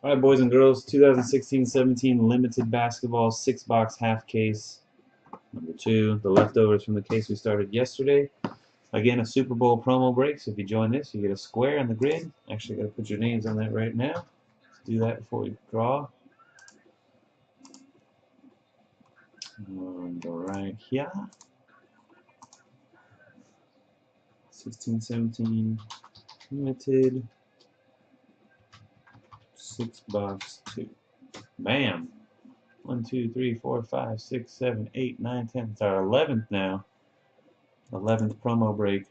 All right, boys and girls, 2016-17 limited basketball 6-box half case. Number 2, the leftovers from the case we started yesterday. Again, a Super Bowl promo break, so if you join this, you get a square on the grid. Actually, got to put your names on that right now. Let's do that before we draw. And go right here. 16-17 limited 6-box 2. Bam! 1, 2, 3, 4, 5, 6, 7, 8, 9, 10. It's our 11th now. 11th promo break.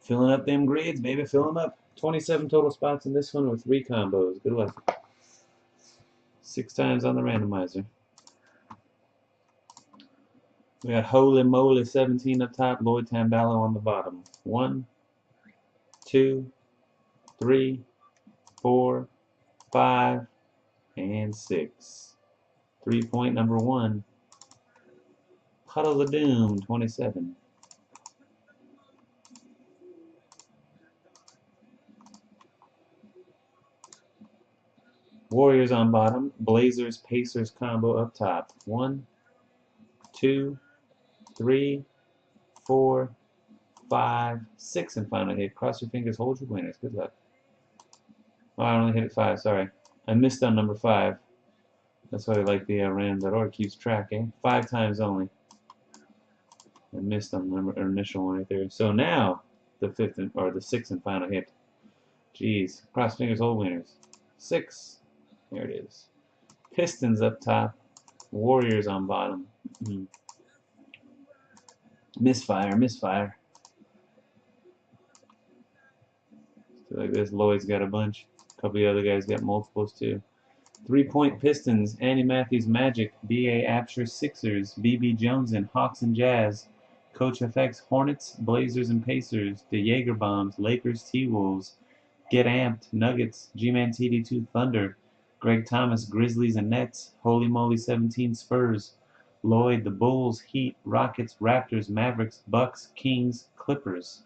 Filling up them grids, baby. Fill them up. 27 total spots in this one with 3 combos. Good luck. 6 times on the randomizer. We got Holy Moly 17 up top, Lloyd Tambalo on the bottom. 1, 2, 3, 4, 5, and 6. 3-point number 1. Puddles of Doom 27. Warriors on bottom, Blazers Pacers combo up top. 1, 2, 3, 4, 5, 6, and final hit. Cross your fingers, hold your winners. Good luck. Oh, I only hit it 5, sorry. I missed on number 5. That's why I like the random.org keeps track, eh? 5 times only. I missed on the number, or initial one right there. So now, the 5th or the 6th and final hit. Jeez. Cross fingers, hold winners. 6. There it is. Pistons up top. Warriors on bottom. Misfire, misfire. So like this, Lloyd's got a bunch. A couple of the other guys got multiples too. 3-point Pistons, Andy Matthews Magic, B.A. Apsher Sixers, B.B. Jones and Hawks and Jazz, Coach FX Hornets, Blazers and Pacers, the Jaeger Bombs, Lakers T-Wolves, Get Amped, Nuggets, G-Man TD2 Thunder, Greg Thomas Grizzlies and Nets, Holy Moly 17 Spurs, Lloyd the Bulls, Heat, Rockets, Raptors, Mavericks, Bucks, Kings, Clippers.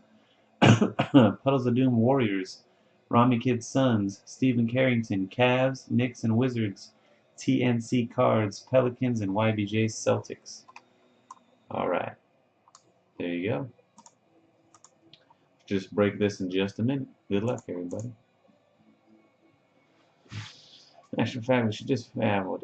Puddles of Doom Warriors, Rami Kid Suns, Stephen Carrington, Cavs, Knicks and Wizards, TNC Cards, Pelicans, and YBJ Celtics. Alright, there you go. Just break this in just a minute. Good luck, everybody. Actual fact, we should just, we'll do it.